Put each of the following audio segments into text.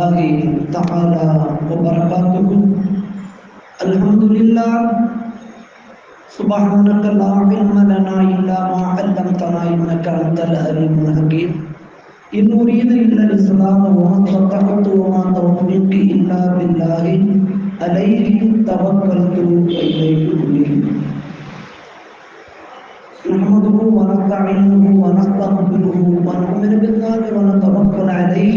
الله تعالى وبركاته. الحمد لله سبحانك لا علم لنا إلا ما علمتنا إنك أنت العليم الحكيم. إن أريد إلا الإسلام وما استطعت وما توفيقي إلا بالله عليه توكلت وإليه أنيب. نحمده ونستعينه ونستغفره ونؤمن بالله ونتوكل عليه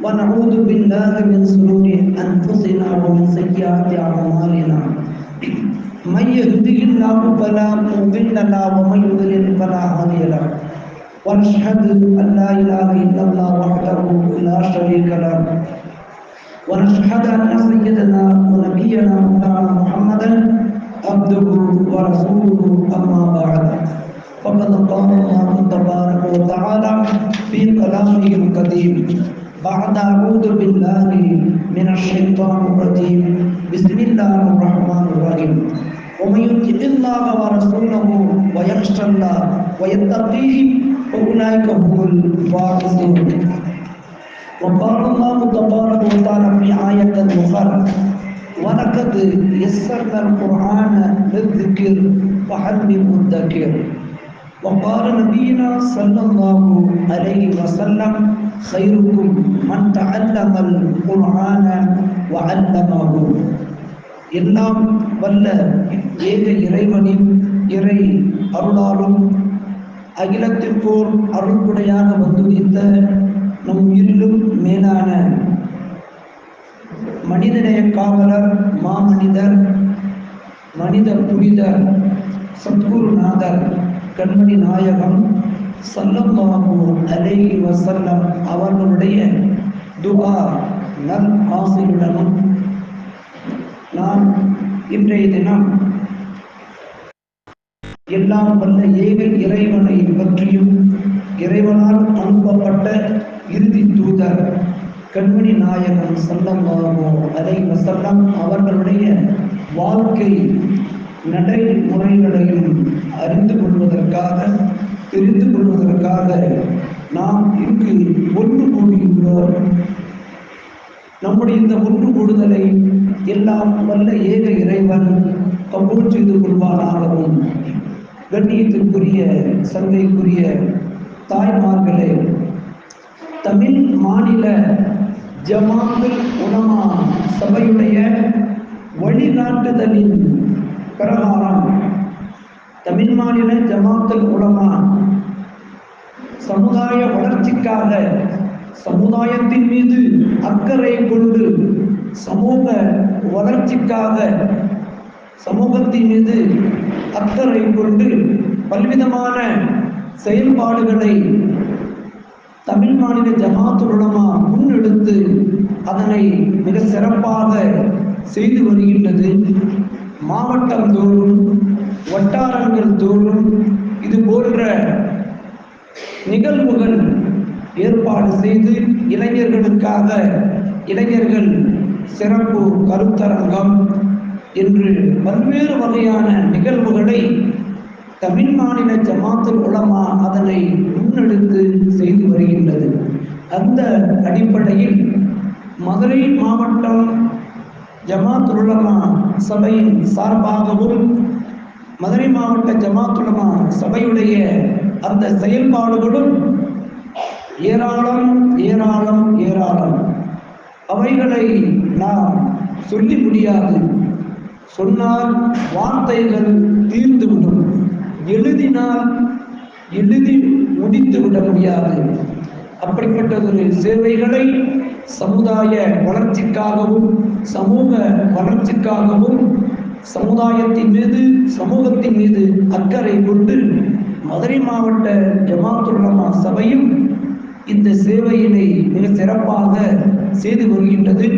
ونعوذ بالله من شرور أنفسنا ومن سيئات أعمالنا. من يهده الله فلا مضل له ومن يضلل فلا هادي له. ونشهد أن لا إله إلا الله وحده لا شريك له. ونشهد أن سيدنا ونبينا مولانا محمدا عبده ورسوله. أما بعد فقد قال الله تبارك وتعالى في كلامه القديم بعد أعوذ بالله من الشيطان الرجيم بسم الله الرحمن الرحيم. ومن يطع الله ورسوله ويخشى الله ويتقيه فأولئك هم الفائزون. وقال الله تبارك وتعالى في آية أخرى ولقد يسرنا القرآن للذكر فهل من مدكر. وقال نبينا صلى الله عليه وسلم خيركم من تعلم القرآن وعلمه. எல்லாம் வல்ல ஏக இறைவனின் இறை அருளாலும் அகிலத்திற்கோர் அருள்புடையாக வந்துதித்த நம் உயிரிலும் மேலான மனிதநேய காவலர் மாமனிதர் மனித புனிதர் சத்குருநாதர் கண்மணி நாயகம் ஸல்லல்லாஹு அலைஹி வஸல்லம் அவர்களுடைய துஆ நல் ஆசையுடனும் நாம் இன்றைய தினம் எல்லாம் வல்ல ஏக இறைவனை பற்றியும் இறைவனால் அனுப்பப்பட்ட இறுதி தூதர் கண்மணி நாயகம் ஸல்லல்லாஹு அலைஹி வஸல்லம் அவர்களுடைய வாழ்க்கை நடைமுறைகளையும் அறிந்து கொள்வதற்காக தெரிந்து கொள்வதற்காக நாம் இங்கு ஒன்று கூடுகின்றோம். நம்முடைய இந்த ஒன்று கூடுதலை எல்லாம் வல்ல ஏக இறைவன் கபூல் செய்து கொள்வானாகவும். கண்ணியத்திற்குரிய சங்கைக்குரிய தாய்மார்களே, தமிழ் மாநில ஜமாத்துல் உலமா சபையுடைய வழிகாட்டுதலின் பிரகாரம் தமிழ் மாநில ஜமாத்துல் உலமா சமுதாய வளர்ச்சிக்காக சமுதாயத்தின் மீது அக்கறை கொண்டு சமூக வளர்ச்சிக்காக சமூகத்தின் மீது அக்கறை கொண்டு பல்விதமான செயல்பாடுகளை தமிழ் மாநில ஜமாத்துல் உலமா முன்னெடுத்து அதனை மிக சிறப்பாக செய்து வருகின்றது. மாவட்டம் தோறும் வட்டாரங்கள் தோறும் இது போன்ற நிகழ்வுகள் ஏற்பாடு செய்து இளைஞர்களுக்காக இளைஞர்கள் சிறப்பு கருத்தரங்கம் என்று பல்வேறு வகையான நிகழ்வுகளை தமிழ் மாநில ஜமாத்துல் உலமா அதனை முன்னெடுத்து செய்து வருகின்றது. அந்த அடிப்படையில் மதுரை மாவட்டம் ஜமாத்துல் உலமா சபையின் சார்பாகவும் மதுரை மாவட்ட ஜமாத்துல் உலமா சபையுடைய அந்த செயல்பாடுகளும் ஏராளம் ஏராளம் ஏராளம். அவைகளை நாம் சொல்லி முடியாது. சொன்னால் வார்த்தைகள் தீர்ந்துவிடும். எழுதினால் எழுதி முடித்து விட முடியாது. அப்படிப்பட்டதொரு சேவைகளை சமுதாய வளர்ச்சிக்காகவும் சமூக வளர்ச்சிக்காகவும் சமுதாயத்தின் மீது சமூகத்தின் மீது அக்கறை கொண்டு மதுரை மாவட்ட ஜமாத்துல் உலமா சபையும் இந்த சேவையினை மிக சிறப்பாக செய்து வருகின்றது.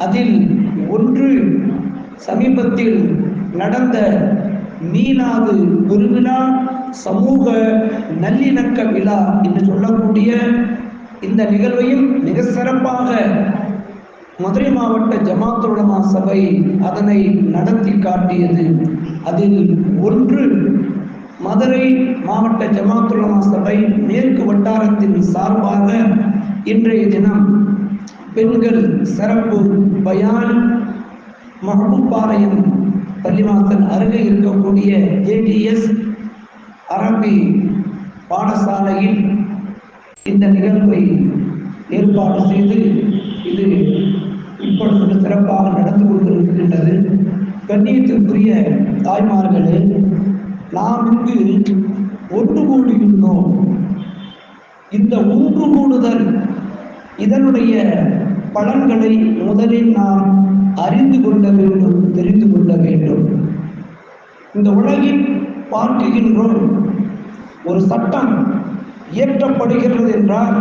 அதில் ஒன்று சமீபத்தில் நடந்த மீனாது பெருவிழா சமூக நல்லிணக்க விழா என்று சொல்லக்கூடிய இந்த நிகழ்வையும் மிக சிறப்பாக மதுரை மாவட்ட ஜமாத்துல் உலமா சபை அதனை நடத்தி காட்டியது. அதில் ஒன்று மதுரை மாவட்ட ஜமாத்துல் உலமா சபை மேற்கு வட்டாரத்தின் சார்பாக இன்றைய தினம் பெண்கள் சிறப்பு பயான் மஹபூபாளையம் பள்ளிவாசல் அருகே இருக்கக்கூடிய ஏடிஎஸ் அரபி பாடசாலையில் இந்த நிகழ்வை ஏற்பாடு செய்து இது இப்பொழுது சிறப்பாக நடந்து கொண்டிருக்கின்றது. கண்ணியத்திற்குரிய தாய்மார்களே, நாம் இங்கு ஒன்று கூடியுள்ளோம். இந்த ஒன்று கூடுதல் இதனுடைய பலன்களை முதலில் நாம் அறிந்து கொள்ள வேண்டும், தெரிந்து கொள்ள வேண்டும். இந்த உலகில் பார்க்கின்றோம், ஒரு சட்டம் இயற்றப்படுகிறது என்றால்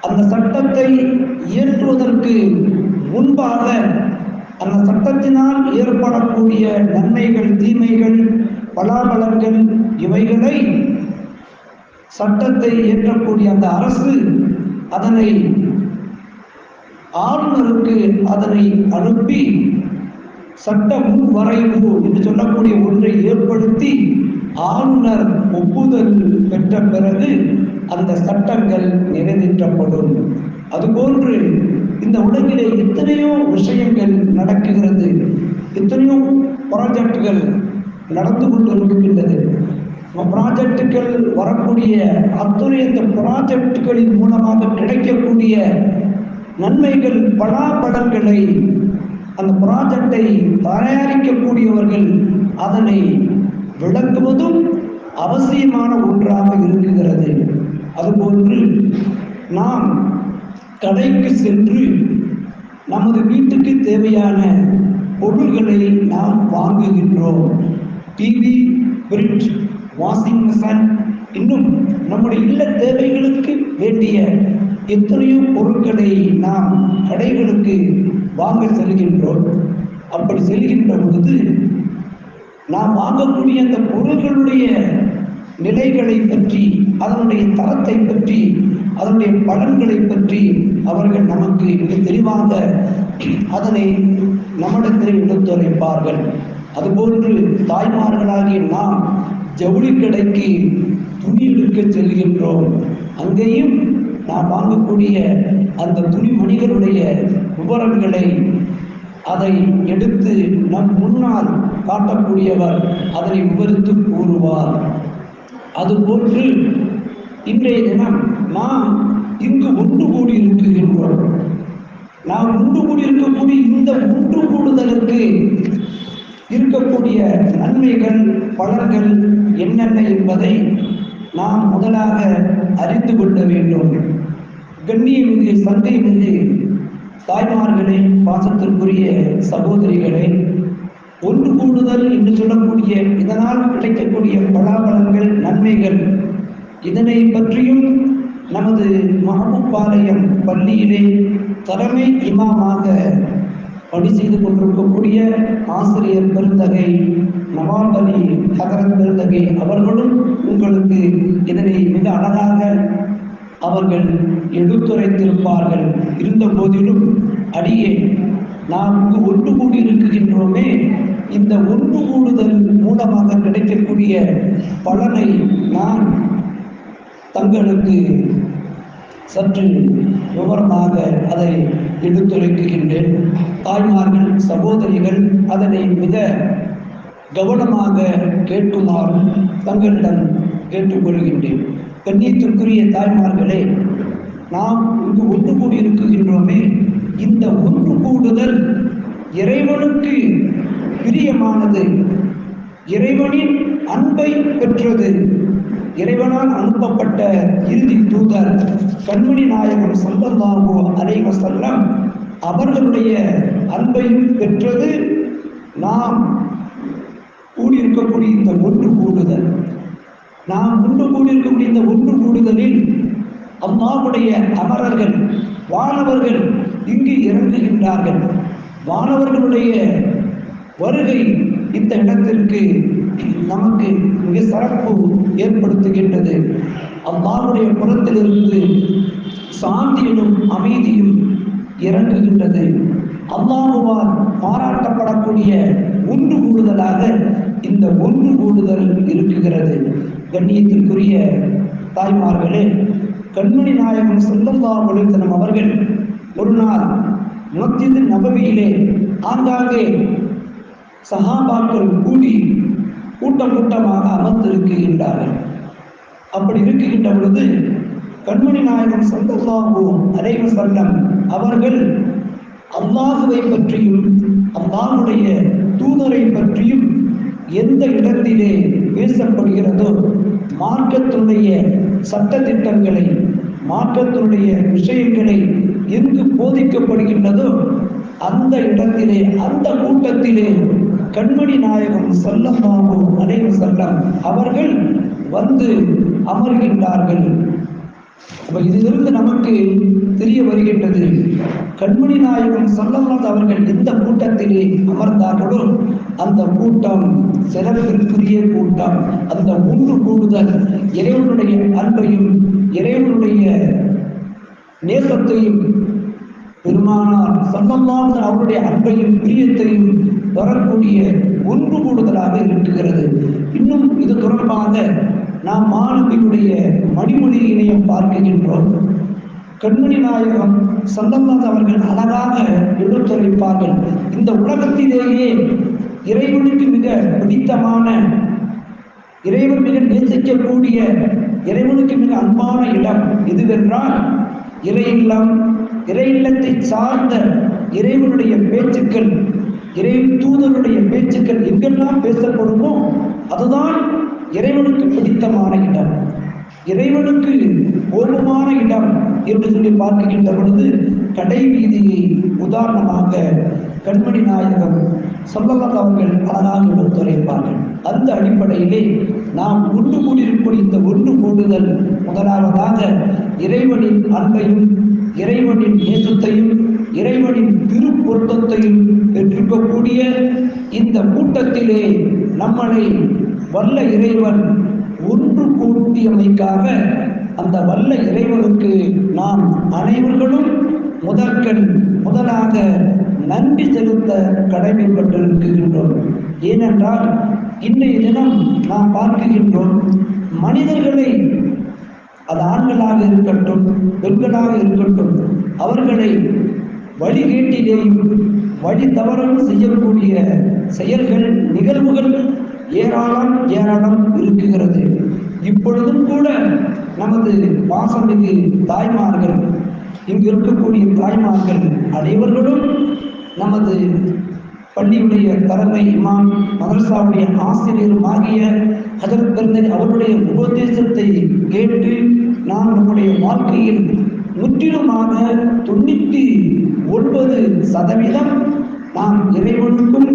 அந்த சட்டத்தை இயற்றுவதற்கு முன்பாக அந்த சட்டத்தினால் ஏற்படக்கூடிய நன்மைகள், தீமைகள், பலாபலன்கள் இவைகளை சட்டத்தை இயற்றக்கூடிய அந்த அரசு அதனை ஆளுநருக்கு அதனை அனுப்பி சட்ட முன்வரைவு என்று சொல்லக்கூடிய ஒன்றை ஏற்படுத்தி ஆளுநர் ஒப்புதல் பெற்ற பிறகு அந்த சட்டங்கள் நிறைவேற்றப்படும். அதுபோன்று இந்த உலகிலே எத்தனையோ விஷயங்கள் நடக்குகிறது, எத்தனையோ ப்ராஜெக்டுகள் நடந்து கொண்டிருக்கின்றது. ப்ராஜெக்டுகள் வரக்கூடிய அத்துணை அந்த ப்ராஜெக்டுகளின் மூலமாக கிடைக்கக்கூடிய நன்மைகள், பலாபலன்களை அந்த ப்ராஜெக்டை தயாரிக்கக்கூடியவர்கள் அதனை விளக்குவதும் அவசியமான ஒன்றாக இருக்குகிறது. அதுபோன்று நாம் கடைக்கு சென்று நமது வீட்டுக்கு தேவையான பொருள்களை நாம் வாங்குகின்றோம். டிவி, ஃப்ரிட்ஜ், வாஷிங் மிஷின், இன்னும் நம்முடைய இல்ல தேவைகளுக்கு வேண்டிய எத்தனையோ பொருட்களை நாம் கடைகளுக்கு வாங்க செல்கின்றோம். அப்படி செல்கின்ற பொழுது நாம் வாங்கக்கூடிய அந்த பொருள்களுடைய நிலைகளை பற்றி, அதனுடைய தரத்தை பற்றி, அதனுடைய பலன்களை பற்றி அவர்கள் நமக்கு மிக தெளிவாக அதனை நம்மிடத்தில் எடுத்துரைப்பார்கள். அதுபோன்று தாய்மார்களாகிய நாம் ஜவுளி கடைக்கு துணி எடுக்க செல்கின்றோம். அங்கேயும் நாம் வாங்கக்கூடிய அந்த துணிமணிகளுடைய விவரங்களை அதை எடுத்து நம் முன்னால் காட்டக்கூடியவர் அதனை விவரித்து கூறுவார். அதுபோன்று இன்றைய தினம் நாம் இங்கு ஒன்று கூடி இருக்குகின்றோம். நாம் ஒன்று கூடி இருக்கக்கூடிய இந்த ஒன்று கூடுதலுக்கு இருக்கக்கூடிய நன்மைகள், பலன்கள் என்னென்ன என்பதை நாம் முதலாக அறிந்து கொள்ள வேண்டும். கண்ணியமிகு, சந்தைமிகு தாய்மார்களே, பாசத்திற்குரிய சகோதரிகளே, ஒன்று கூடுதல் என்று சொல்லக்கூடிய இதனால் கிடைக்கக்கூடிய பலாபலன்கள், நன்மைகள், இதனை பற்றியும் நமது மஹபூபாளையம் பள்ளியிலே தலைமை இமாமாக பணி செய்து கொண்டிருக்கக்கூடிய ஆசிரியர் பெருந்தகை நவாப் அலி ஹதரத் பெருந்தகை அவர்களும் உங்களுக்கு இதனை மிக அழகாக அவர்கள் எடுத்துரைத்திருப்பார்கள். இருந்த போதிலும் அடியே நாம் இங்கு ஒன்று கூடி இருக்குகின்றோமே, இந்த ஒன்று கூடுதல் மூலமாக கிடைக்கக்கூடிய பலனை நான் தங்களுக்கு சற்று விவரமாக அதை எடுத்துரைக்கின்றேன். தாய்மார்கள், சகோதரிகள் அதனை மிக கவனமாக கேட்குமாறு தங்களிடம் கேட்டுக்கொள்கின்றேன். கண்ணியத்திற்குரிய தாய்மார்களே, நாம் இங்கு ஒன்று கூடி இருக்குகின்றோமே, இந்த ஒன்று கூடுதல் இறைவனுக்கு பிரியமானது, இறைவனின் அன்பை பெற்றது. இறைவனால் அனுப்பப்பட்ட இறுதி தூதர் கண்மணி நாயகம் ஸல்லல்லாஹு அலைஹி வஸல்லம் அவர்களுடைய அன்பையும் பெற்றது. நாம் கூடியிருக்கக்கூடிய இந்த ஒன்று கூடுதல், நாம் ஒன்று கூடியிருக்கக்கூடிய இந்த ஒன்று கூடுதலில் அல்லாஹ்வுடைய அமரர்கள், வானவர்கள் இங்கு இறங்குகின்றார்கள். வானவர்களுடைய வருகை இந்த இடத்திற்கு நமக்கு மிக சிறப்பு ஏற்படுத்துகின்றது. அல்லாஹ்வுடைய புறத்திலிருந்து சாந்தியும் அமைதியும் இறங்குகின்றது. அல்லாஹ்வால் பாராட்டப்படக்கூடிய ஒன்று கூடுதலாக இந்த ஒன்று கூடுதல் இருக்குகிறது. கண்ணியத்திற்குரிய தாய்மார்களே, கண்மணி நாயகம் ஸல்லல்லாஹு அலைஹி வஸல்லம் அவர்கள் ஒரு நாள் மஸ்ஜித் நபவியிலே ஆங்காங்கே சஹாபாக்கள் கூடி கூட்டம் கூட்டமாக அமர்ந்திருக்கின்றார்கள். அப்படி இருக்கின்ற பொழுது கண்மணி நாயகம் ஸல்லல்லாஹு அலைஹி வஸல்லம் அவர்கள் அல்லாஹுவை பற்றியும் அல்லாஹ்வுடைய தூதரை பற்றியும் எந்த இடத்திலே பேசப்படுகிறதோ, மார்க்கத்தினுடைய சட்ட திட்டங்களை, மார்க்கத்தினுடைய விஷயங்களை எங்கு போதிக்கப்படுகின்றதோ அந்த இடத்திலே, அந்த கூட்டத்திலே கண்மணி நாயகம் ஸல்லல்லாஹு அலைஹி வஸல்லம் அவர்கள் வந்து அமர்கின்றார்கள். இதிலிருந்து நமக்கு தெரிய வருகின்றது, கண்மணி நாயகம் ஸல்லல்லாஹு அவர்கள் எந்த கூட்டத்திலே அமர்ந்தார்களோ அந்த கூட்டம் சிறப்பிற்குரிய கூட்டம். அந்த ஒன்று கூடுதல் இறைவனுடைய அன்பையும் இறைவனுடைய நேசத்தையும் பெருமானார் ஸல்லல்லாஹு அவருடைய அன்பையும் பிரியத்தையும் வரக்கூடிய ஒன்று கூடுதலாக இருக்குகிறது. இன்னும் இது தொடர்பாக நாம் மாணவியுடைய மணிமொழியினையும் பார்க்கின்றோம். கண்மணி நாயகம் ஸல்லல்லாஹு அவர்கள் அழகாக எடுத்துரைப்பார்கள். இந்த உலகத்திலேயே இறைவனுக்கு மிக பிடித்தமான, இறைவன் மிக நேசிக்கக்கூடிய, இறைவனுக்கு மிக அன்பான இடம் எதுவென்றால் இறை இல்லம். இறை இல்லத்தை சார்ந்த இறைவனுடைய பேச்சுக்கள், இறை தூதருடைய பேச்சுக்கள் எங்கெல்லாம் பேசப்படுமோ அதுதான் இறைவனுக்கு பிடித்தமான இடம், இறைவனுக்கு ஓர்வமான இடம் என்று சொல்லி பார்க்கின்ற பொழுது கடை வீதியை உதாரணமாக கண்மணி நாயகம் ஸல்லல்லாஹு அவர்கள் அழகாக எடுத்துரைப்பார்கள். அந்த அடிப்படையிலே நாம் ஒன்று கூடியிருக்கூடிய இந்த ஒன்று கூடுதல் முதலாவதாக இறைவனின் அன்பையும் இறைவனின் நேசத்தையும் இறைவனின் திருப்பொருத்தத்தையும் பெற்றிருக்கக்கூடிய இந்த கூட்டத்திலே நம்மளை வல்ல இறைவன் ஒன்று கூட்டியமைக்காக அந்த வல்ல இறைவனுக்கு நாம் அனைவர்களும் முதலாக நன்றி செலுத்த கடமைப்பட்டிருக்கின்றோம். ஏனென்றால் இன்றைய தினம் நாம் பார்க்கின்றோம், மனிதர்களை, அது ஆண்களாக இருக்கட்டும் பெண்களாக இருக்கட்டும், அவர்களை வழிகேட்டிலேயும் வழி தவறும் செய்யக்கூடிய செயல்கள், நிகழ்வுகள் ஏராளம் இருக்குகிறது. இப்பொழுதும் கூட நமது பாசமிகு தாய்மார்கள், இங்கு இருக்கக்கூடிய தாய்மார்கள் அனைவர்களும் நமது பள்ளியுடைய தலைமை இமாம், மதரசாவுடைய ஆசிரியரும் ஆகிய ஹஜரத் பெருந்தகை அவருடைய உபதேசத்தை கேட்டு நாம் நம்முடைய வாழ்க்கையில் முற்றிலுமாக 99% நாம் இறைவனுக்கும்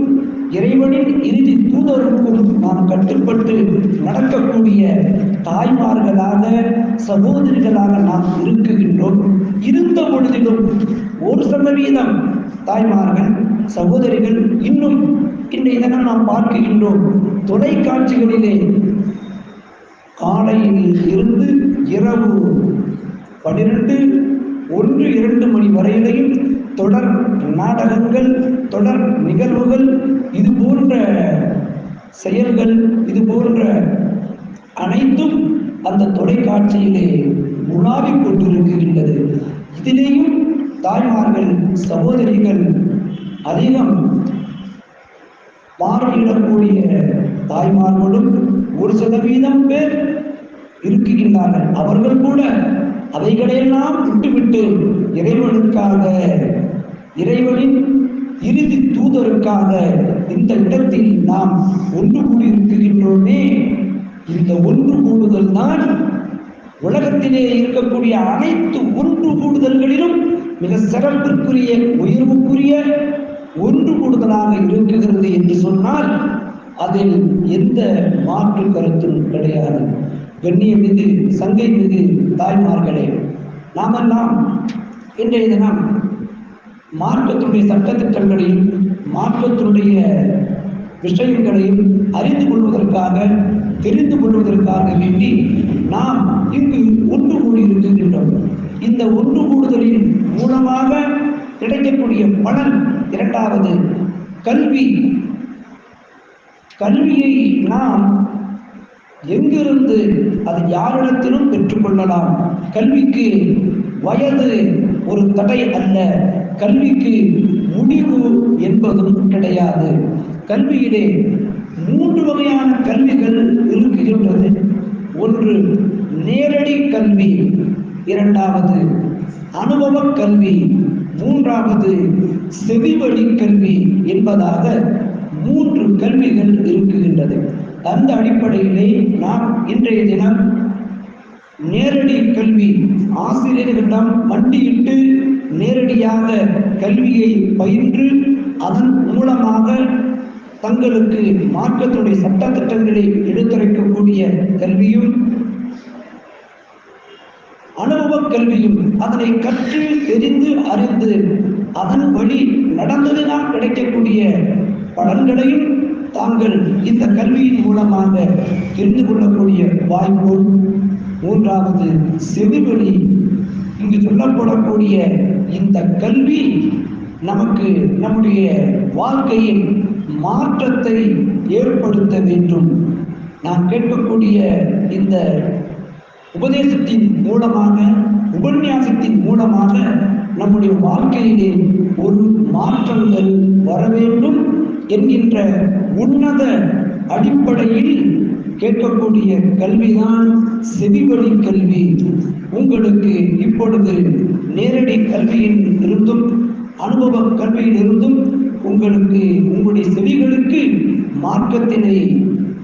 இறைவனின் இறுதி தூதருக்கும் நாம் கட்டுப்பட்டு நடக்கக்கூடிய தாய்மார்களாக, சகோதரிகளாக நாம் இருக்குகின்றோம். இருந்த பொழுதிலும் 1% தாய்மார்கள், சகோதரிகள் இன்னும் இன்றைய தினம் நாம் பார்க்கின்றோம். தொலைக்காட்சிகளிலே காலையில் இருந்து இரவு 12, 1, 2 மணி வரையிலையும் தொடர் நாடகங்கள், தொடர் நிகழ்வுகள், இது போன்ற செயல்கள், இது போன்ற அனைத்தும் அந்த தொலைக்காட்சியிலே உலாவிக் கொண்டிருக்கின்றது. இதிலேயும் தாய்மார்கள், சகோதரிகள் அதிகம் பார்வையிடக்கூடிய தாய்மார்களும் 1% பேர் இருக்கின்றார்கள். அவர்கள் கூட அவைகளையெல்லாம் விட்டுவிட்டு இறைவனுக்காக, இறைவனின் இறுதி தூதருக்காக இந்த இடத்தில் நாம் ஒன்று கூடியிருக்கின்றோமே. இந்த ஒன்று கூடுதல் தான் உலகத்திலே இருக்கக்கூடிய அனைத்து ஒன்று கூடுதல்களிலும் மிக சிறப்பிற்குரிய, உயர்வுக்குரிய ஒன்று கூடுதலாக இருக்குகிறது என்று சொன்னால் அதில் எந்த மாற்று கருத்தும் கிடையாது. கண்ணியமிகு, சங்கை மிகு தாய்மார்களே, நாமெல்லாம் இன்றைய தினம் மார்க்கத்தினுடைய சட்டத்திட்டங்களையும் மார்க்கத்தினுடைய விஷயங்களையும் அறிந்து கொள்வதற்காக, தெரிந்து கொள்வதற்காக வேண்டி நாம் இங்கு ஒன்று கூடியிருக்கின்றோம். இந்த ஒன்று கூடுதலின் மூலமாக கிடைக்கக்கூடிய பலன் இரண்டாவது கல்வி. கல்வியை நாம் எங்கிருந்து, அது யாரிடத்திலும் பெற்றுக்கொள்ளலாம். கல்விக்கு வயது ஒரு தடை அல்ல. கல்விக்கு முடிவு என்பதும் கிடையாது. கல்வியிலே 3 வகையான கல்விகள் இருக்கின்றது. ஒன்று நேரடி கல்வி, இரண்டாவது அனுபவ கல்வி, மூன்றாவது செவிவழி கல்வி என்பதாக 3 கல்விகள் இருக்குகின்றது. அந்த அடிப்படையிலே நாம் இன்றைய தினம் நேரடி கல்வி, ஆசிரியர்களிடம் மண்டியிட்டு நேரடியாக கல்வியை பயின்று அதன் மூலமாக தங்களுக்கு மார்க்கத்துடைய சட்ட திட்டங்களை எடுத்துரைக்கக்கூடிய கல்வியும், அனுபவ கல்வியும், அதனை கற்று தெரிந்து அறிந்து அதன் வழி நடந்ததினால் கிடைக்கக்கூடிய பலன்களையும் தாங்கள் இந்த கல்வியின் மூலமாக தெரிந்து கொள்ளக்கூடிய வாய்ப்பும், மூன்றாவது செவிவழி. இங்கு சொல்லப்படக்கூடிய இந்த கல்வி நமக்கு நம்முடைய வாழ்க்கையில் மாற்றத்தை ஏற்படுத்த வேண்டும். நாம் கேட்கக்கூடிய இந்த உபதேசத்தின் மூலமாக, உபன்யாசத்தின் மூலமாக நம்முடைய வாழ்க்கையிலே ஒரு மாற்றங்கள் வர வேண்டும் என்கின்ற உன்னத அடிப்படையில் கேட்கக்கூடிய கல்விதான் செவிவழி கல்வி. உங்களுக்கு இப்பொழுது நேரடி கல்வியில் இருந்தும் அனுபவ கல்வியில் இருந்தும் உங்களுக்கு உங்களுடைய செவிகளுக்கு மார்க்கத்தினை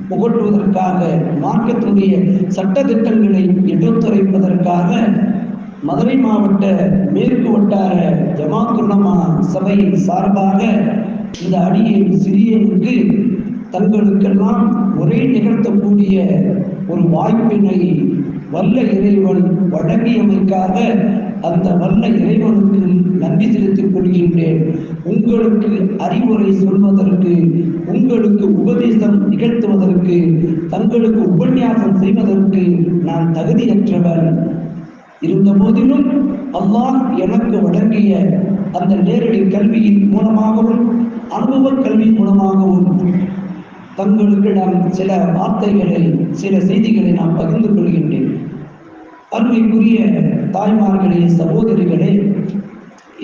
புகட்டுவதற்காக, மார்க்கத்தினுடைய சட்ட திட்டங்களை எடுத்துரைப்பதற்காக மதுரை மாவட்ட மேற்கு வட்டார ஜமாத் உலமா சபையின் சார்பாக இந்த அடியேன் சிறியனுக்கு தங்களுக்கெல்லாம் உரை நிகழ்த்தக்கூடிய ஒரு வாய்ப்பினை வல்ல இறைவன் வழங்கியமைக்காக அந்த வல்ல இறைவனுக்கு நன்றி செலுத்திக் கொள்கின்றேன். உங்களுக்கு அறிவுரை சொல்வதற்கு, உங்களுக்கு உபதேசம் நிகழ்த்துவதற்கு, தங்களுக்கு உபன்யாசம் செய்வதற்கு நான் தகுதியற்றவன். இருந்த போதிலும் அல்லாஹ் எனக்கு வழங்கிய அந்த நேரடி கல்வியின் மூலமாகவும் அனுபவ கல்வி மூலமாகவும் தங்களுக்கு நான் சில வார்த்தைகளை, சில செய்திகளை நான் பகிர்ந்து கொள்கின்றேன். அருமைக்குரிய தாய்மார்களே, சகோதரிகளே,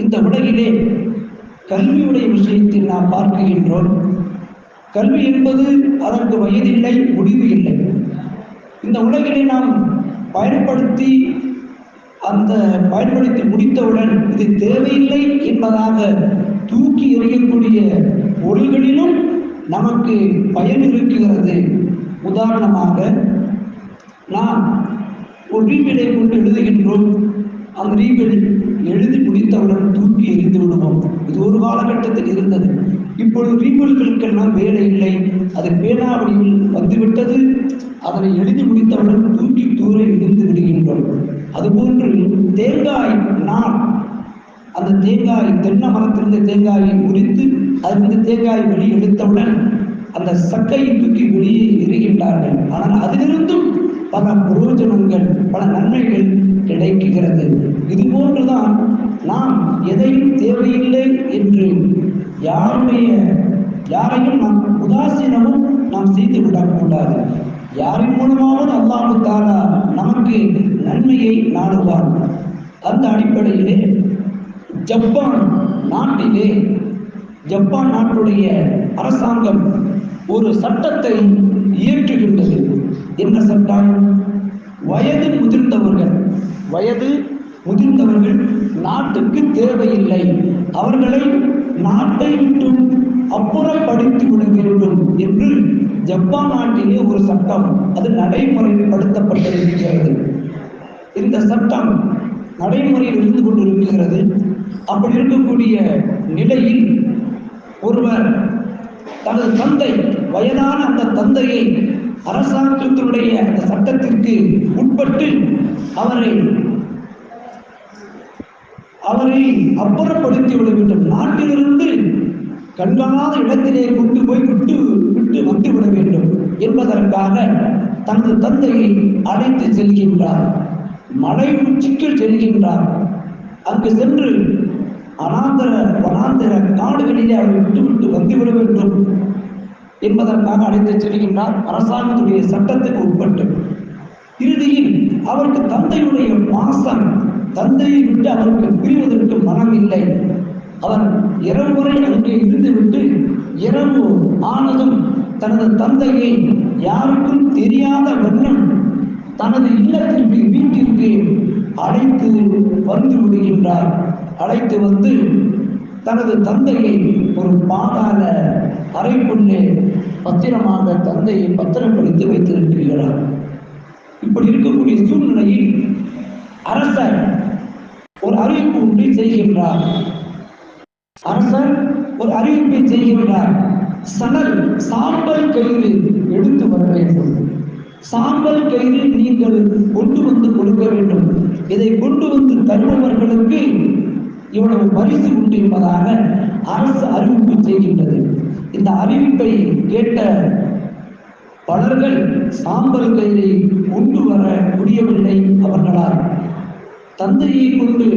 இந்த உலகிலே கல்வியுடைய விஷயத்தில் நாம் பார்க்கின்றோம். கல்வி என்பது அதற்கு வயதில்லை, முடிவு இல்லை. இந்த உலகிலே நாம் பயன்படுத்தி முடித்தவுடன் இது தேவையில்லை என்பதாக தூக்கி எறியக்கூடிய பொருள்களிலும் நமக்கு பயன் இருக்கிறது. உதாரணமாக நாம் ஒரு ரீபிலை கொண்டு எழுதுகின்றோம். அந்த ரீபில் எழுதி முடித்தவுடன் தூக்கி எறிந்து விடுவோம். இது ஒரு காலகட்டத்தில் இருந்தது. இப்பொழுது ரீபில்களுக்கெல்லாம் வேலை இல்லை, அது பேனாவடியில் வந்துவிட்டது. அதனை எழுதி முடித்தவுடன் தூக்கி தூர எரிந்து விடுகின்றோம். அதுபோன்று தேங்காய் நார், அந்த தேங்காய் தென்னை மரத்திலிருந்து தேங்காயை உரித்து அதிலிருந்து தேங்காய் வெளியே எடுத்தவுடன் அந்த சக்கையை தூக்கி வெளியே எறிகின்றார்கள். ஆனால் அதிலிருந்தும் பல பிரயோஜனங்கள், பல நன்மைகள் கிடைக்கிறது. இது போன்றுதான் நாம் எதையும் தேவையில்லை என்று யாரையும் நாம் உதாசீனமும் நாம் செய்து விடக்கூடாது. யாரின் மூலமாவது அல்லாஹ் தஆலா நமக்கு நன்மையை நாடுவார். அந்த அடிப்படையிலே ஜப்பான் நாட்டுடைய அரசாங்கம் ஒரு சட்டத்தை இயற்றுகின்றது. என்ன சட்டம்? வயது முதிர்ந்தவர்கள் நாட்டுக்கு தேவையில்லை, அவர்களை நாட்டை விட்டும் அப்புறப்படுத்தி விட வேண்டும் என்று ஜப்பான் நாட்டிலே ஒரு சட்டம் அது நடைமுறைப்படுத்தப்பட்டிருக்கிறது. இந்த சட்டம் நடைமுறையில் இருந்து கொண்டிருக்கிறது. அப்படி இருக்கக்கூடிய நிலையில் ஒருவர் தனது தந்தை, வயதான அந்த தந்தையை அரசாங்கத்தினுடைய அந்த சட்டத்திற்கு உட்பட்டு அவரை அப்புறப்படுத்தி விட வேண்டும். நாட்டிலிருந்து கண்காணாத இடத்திலே கொண்டு போய் விட்டு வந்துவிட வேண்டும் என்பதற்காக தனது தந்தையை அழைத்து செல்கின்றார். மலை உச்சிக்கு செல்கின்றார். அங்கு சென்று வனாந்தர காடுகளிலே அவரை விட்டு வந்துவிட வேண்டும் என்பதற்காக அழைத்து செல்கின்றார், அரசாங்கத்துடைய சட்டத்துக்கு உட்பட்டு. இறுதியில் அவருக்கு தந்தையுடைய பாசம் தந்தையை விட்டு அவருக்கு பிரிவதற்கு மனம் இல்லை. அவர் இரவு வரை அங்கே இருந்துவிட்டு இரவு ஆனதும் தனது தந்தையை யாருக்கும் தெரியாத வண்ணம் தனது இல்லத்திற்கு வீட்டிற்கு அழைத்து வந்து விடுகின்றார். அழைத்து வந்து தனது தந்தையை ஒரு பாதாள அறைக்குள்ளே பத்திரமாக தந்தையை பத்திரப்படுத்தி வைத்திருக்கிறார். இப்படி இருக்கக்கூடிய சூழ்நிலையில் அரசர் ஒரு அறிவிப்பு ஒன்றை செய்கின்றார். அரசர் ஒரு அறிவிப்பை செய்கின்றார். சணல் சாம்பல் கயிறு எடுத்து வர வேண்டும். சாம்பல் கயிறு நீங்கள் கொண்டு வந்து கொடுக்க வேண்டும். இதை கொண்டு வந்து தருபவர்களுக்கு இவ்வளவு பரிசு உண்டு என்பதாக அரசு அறிவிப்பு செய்கின்றது. இந்த அறிவிப்பை கேட்ட பலர்கள் சாம்பல் கயிறை கொண்டு வர முடியவில்லை அவர்களால். தந்தையை கொண்டு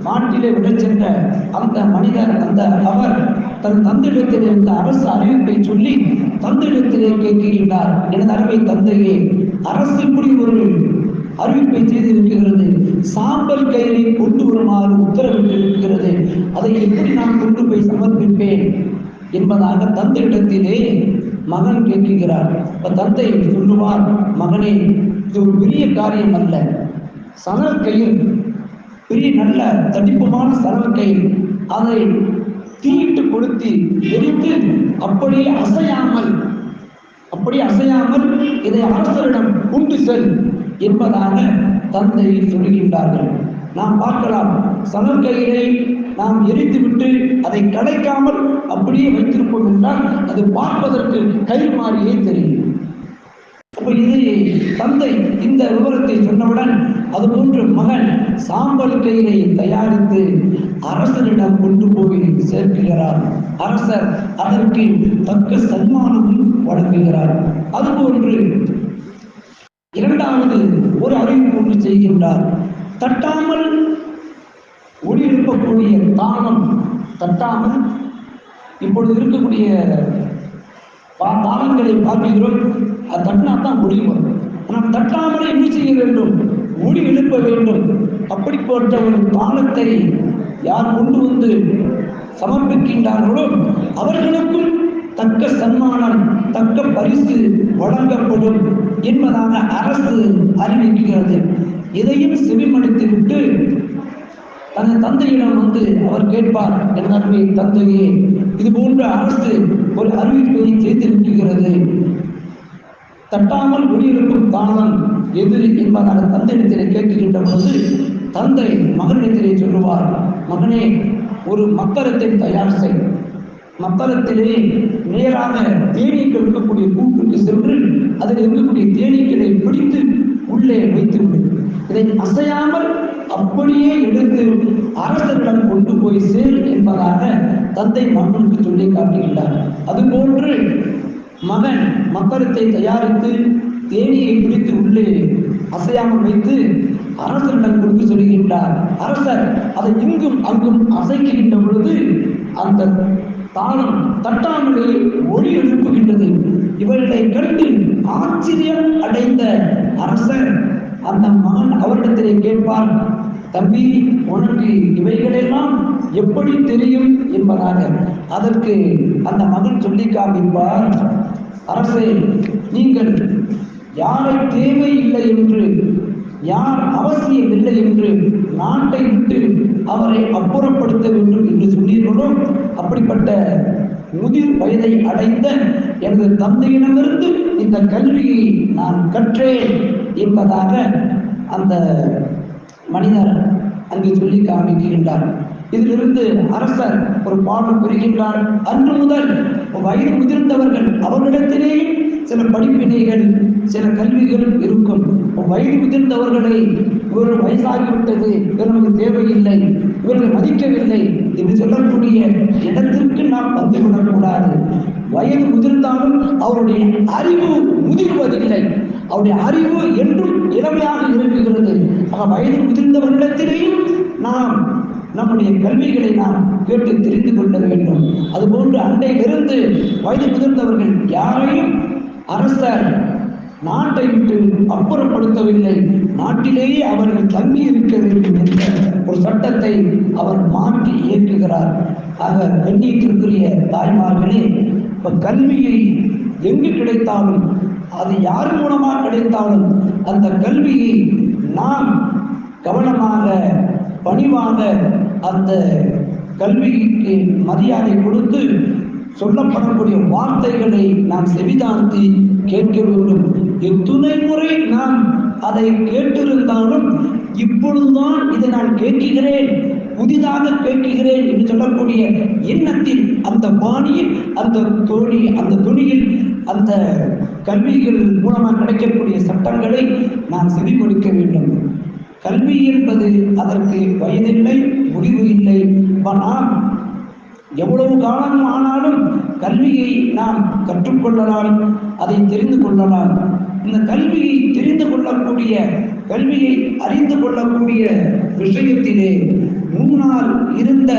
காட்டிலே விட சென்ற அந்த மனிதர் அவர் தன் தந்தையிடத்திலே இந்த அரசு அறிவிப்பை சொல்லி தந்தையிடத்திலே கேட்கின்றார், எனது அருமை தந்தையே, அரசு இப்படி ஒரு அறிவிப்பை செய்திருக்கிறது, சாம்பல் கயிறை கொண்டு வருமாறு உத்தரவிட்டிருக்கிறது, அதை எப்படி நான் கொண்டு போய் சமர்ப்பிப்பேன் என்பதாக தந்தையிடத்திலே மகன் கேட்கிறார். தந்தை சொல்லுவார், மகனே, இது ஒரு பெரிய காரியம் அல்ல. சணல் கயிறு, பெரிய நல்ல தடிப்பமான சணல் கயிறு, அதை தீயிட்டு கொளுத்தி எரித்து அப்படியே அசையாமல் இதை அரசரிடம் கொண்டு செல் என்பதாக தந்தை சொல்கின்றார்கள். நாம் பார்க்கலாம், சணல் கயிறை நாம் எரித்துவிட்டு அதை கலைக்காமல் அப்படியே வைத்திருப்போம் என்றால் அது பார்ப்பதற்கு கயிறு மாறியே தெரியும். இதை தந்தை இந்த விவரத்தை சொன்னவுடன் அதுபோன்று மகன் சாம்பல் கயிறை தயாரித்து அரசரிடம் கொண்டு போய் சேர்க்கிறார். அரசர் அதற்கு தக்க சன்மானமும் வழங்குகிறார். அதுபோன்று இரண்டாவது ஒரு அறிவிப்பு ஒன்று செய்கின்றார். தட்டாமல் ஒளி எழுப்பக்கூடிய தாளம், தட்டாமல் இப்பொழுது இருக்கக்கூடிய தாளங்களை பார்க்கிறோம், அது தட்டினா தான் ஒளி வரும். ஆனால் தட்டாமல் என்ன செய்ய வேண்டும்? ஒளி எழுப்ப வேண்டும். அப்படிப்பட்ட ஒரு தாளத்தை யார் கொண்டு வந்து சமர்ப்பிக்கின்றார்களோ அவர்களுக்கும் தக்க சன்மானம், தக்க பரிசு வழங்கப்படும் என்பதாக அரசு அறிவிக்கிறது. இதையும் செவிமடுத்து விட்டு தனது தந்தையிடம் வந்து அவர் கேட்பார், என்னுடைய தந்தையே, இது போன்ற அரசு ஒரு அறிவிப்பை செய்திருக்கிறது, தட்டாமல் ஒளியிருக்கும் தாளம் எது என்பதாக தந்தையிடத்திலே கேட்கின்ற போது தந்தை மகனிடத்திலே சொல்லுவார், மகனே, ஒரு மக்கரத்தை தயார் செய். மக்கரத்திலே நேராக தேனீக்கள் இருக்கக்கூடிய கூட்டுக்கு சென்று அதில் இருக்கக்கூடிய தேனீக்களை பிடித்து உள்ளே வைத்துவிடும். இதை அசையாமல் அப்படியே எடுத்து அரசரிடம் கொண்டு போய் சேர் என்பதாக தந்தை மகனுக்கு சொல்லி காட்டுகின்றார். அதுபோன்று மகன் மக்கரத்தை தயாரித்து தேனியை பிடித்து உள்ளே அசையாமல் வைத்து அரசரிடம் கொடுத்து சொல்கின்றார். அரசர் அதை இங்கும் அங்கும் அசைக்கின்ற பொழுது அந்த தாளம் தட்டாமலே ஒளி எழுப்புகின்றது. இவர்களை கண்டு ஆச்சரியம் அடைந்த அரசர் அந்த மகன் அவரிடத்திலே கேட்பார், தம்பி, உனக்கு இவைகளெல்லாம் எப்படி தெரியும் என்பதாக. அதற்கு அந்த மகன் சொல்லி காண்பிப்பார், அரசே, நீங்கள் யாரை தேவையில்லை என்று, யார் அவசியமில்லை என்று நாட்டை விட்டு அவரை அப்புறப்படுத்த வேண்டும் என்று சொன்னீர்களோ அப்படிப்பட்ட முதிர் வயதை அடைந்த எனது தந்தையிடமிருந்து இந்த கல்வியை நான் கற்றேன் என்பதாக அந்த மனிதர் அங்கு சொல்லி காண்பிக்கின்றார். இதிலிருந்து அரசர் ஒரு பாடம் பெறுகின்றார். அன்று முதல் வயது முதிர்ந்தவர்கள் அவர்களிடத்திலேயும் சில படிப்பினைகள், சில கல்விகள் இருக்கும். வயது முதிர்ந்தவர்களை இவர்கள் வயசாகிவிட்டது, நமக்கு தேவையில்லை, இவர்கள் மதிக்கவில்லை என்று சொல்லக்கூடிய இடத்திற்கு நாம் வந்துவிடக்கூடாது. வயது முதிர்ந்தாலும் அவருடைய அறிவு முதிர்வதில்லை, அவருடைய அறிவு என்றும் இளமையாக இருக்குகிறது. வயது முதிர்ந்தவர்களிடத்திலேயும் நாம் நம்முடைய கல்விகளை நாம் கேட்டு தெரிந்து கொள்ள வேண்டும். அதுபோன்று அண்டையிலிருந்து வயது முதிர்ந்தவர்கள் யாரையும் அரசர் நாட்டை விட்டு அப்புறப்படுத்தவில்லை, நாட்டிலேயே அவர்கள் தங்கி இருக்க வேண்டும் என்ற ஒரு சட்டத்தை அவர் மாற்றி இயக்குகிறார். ஆக கண்ணியத்திற்குரிய தாய்மார்களே, இப்ப கல்வியை எங்கு கிடைத்தாலும், அது யார் மூலமாக கிடைத்தாலும், அந்த கல்வியை நாம் கவனமாக பணிவாக அந்த கல்விக்கு மரியாதை கொடுத்து சொல்லப்படக்கூடிய வார்த்தைகளை நாம் செவிதாழ்த்தி கேட்க வேண்டும். எத்துணை முறை நாம் அதை கேட்டிருந்தாலும் இப்பொழுதுதான் இதை நான் கேட்கிறேன், புதிதாக கேட்கிறேன் என்று சொல்லக்கூடிய எண்ணத்தில், அந்த பாணியில், அந்த துணியில் அந்த கல்விகள் மூலமாக கிடைக்கக்கூடிய சட்டங்களை நாம் செவிமடுக்க வேண்டும். கல்வி என்பது அதற்கு வயதில்லை, முடிவு இல்லை. நாம் எவ்வளவு காலம் ஆனாலும் கல்வியை நாம் கற்றுக்கொள்ளலாம், அதை தெரிந்து கொள்ளலாம். இந்த கல்வியை தெரிந்து கொள்ளக்கூடிய, கல்வியை அறிந்து கொள்ளக்கூடிய விஷயத்திலே முன்னால் இருந்த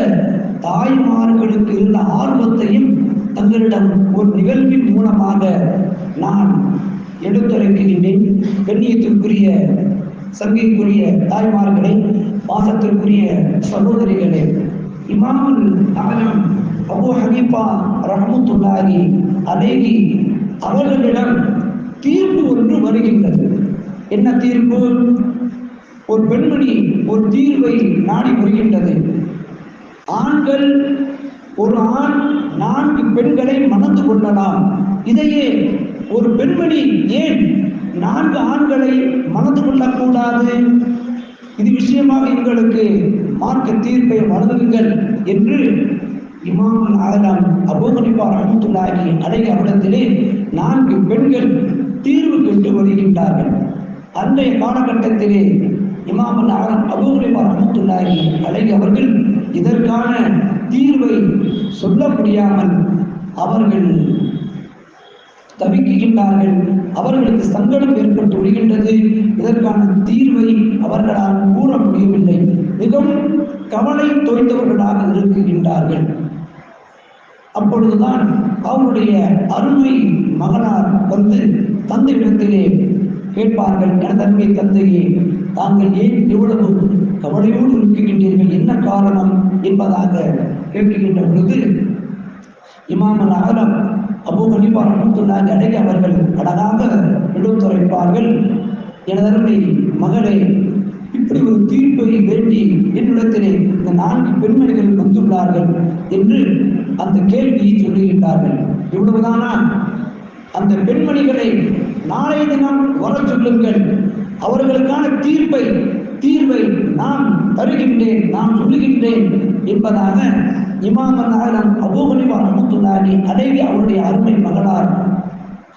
தாய்மார்களுக்கு இருந்த ஆர்வத்தையும் தங்களிடம் ஒரு நிகழ்வின் மூலமாக நான் எடுத்துரைக்கின்றேன். கண்ணியத்திற்குரிய சங்கைக்குரிய தாய்மார்களே, பாசத்திற்குரிய சகோதரிகளே, இமாமுல் ஆலம் அபூ ஹனீஃபா ரஹ்மத்துல்லாஹி அலைஹி அவர்களிடம் தீர்ப்பு ஒன்று வருகின்றது. என்ன தீர்ப்பு? ஒரு பெண்மணி ஒரு தீர்வை நாடி வருகின்றது. ஆண்கள், ஒரு ஆண் 4 பெண்களை மணந்து கொள்ளலாம். இதையே ஒரு பெண்மணி ஏன் 4 ஆண்களை மணந்து கொள்ளக்கூடாது? இது விஷயமாக எங்களுக்கு மார்க்க தீர்ப்பை வழங்குங்கள் என்று இமாமுல் ஆலம் அபூ ஹனீஃபா ரஹ்மத்துல்லாஹி அலைஹி அவரிடத்திலே 4 பெண்கள் தீர்வு கேட்டு வருகின்றார்கள். அன்றைய காலகட்டத்திலே இமாமுல் ஆலம் அபூ ஹனீஃபா ரஹ்மத்துல்லாஹி அலைஹி அவர்கள் இதற்கான தீர்வை சொல்ல முடியாமல் அவர்கள் தவிக்கின்றார்கள். அவர்களுக்கு சங்கடம் ஏற்பட்டு விடுகின்றது. இதற்கான தீர்வை அவர்களால் கூற முடியவில்லை. மிகவும் கவலை தோய்ந்தவர்களாக இருக்குகின்றார்கள். அப்பொழுதுதான் அவருடைய அருமை மகனார் வந்து தந்தையிடத்திலே கேட்பார்கள், என தன்மை தந்தையே, தாங்கள் ஏன் இவ்வளவு கவலையோடு இருக்குகின்றீர்கள், என்ன காரணம் என்பதாக கேட்கின்ற பொழுது இமாமுல் ஆலம் அபூ ஹனீஃபா ரஹ்மத்துல்லாஹி அலைஹி அவர்கள் அழகாக எடுத்துரைப்பார்கள், எனதருமை மகளே, இப்படி ஒரு தீர்ப்பை வேண்டி என்னிடத்திலே இந்த 4 பெண்மணிகள் வந்துள்ளார்கள் என்று அந்த கேள்வியை சொல்லுகின்றார்கள். இவ்வளவுதானா? அந்த பெண்மணிகளை நாளைய தினம் வர சொல்லுங்கள், அவர்களுக்கான தீர்வை நான் தருகின்றேன், நான் சொல்லுகின்றேன் என்பதாக இமாமுல் ஆலம் அபூ ஹனீஃபா ரஹ்மத்துல்லாஹி அலைஹி அவருடைய அருமை மகளார்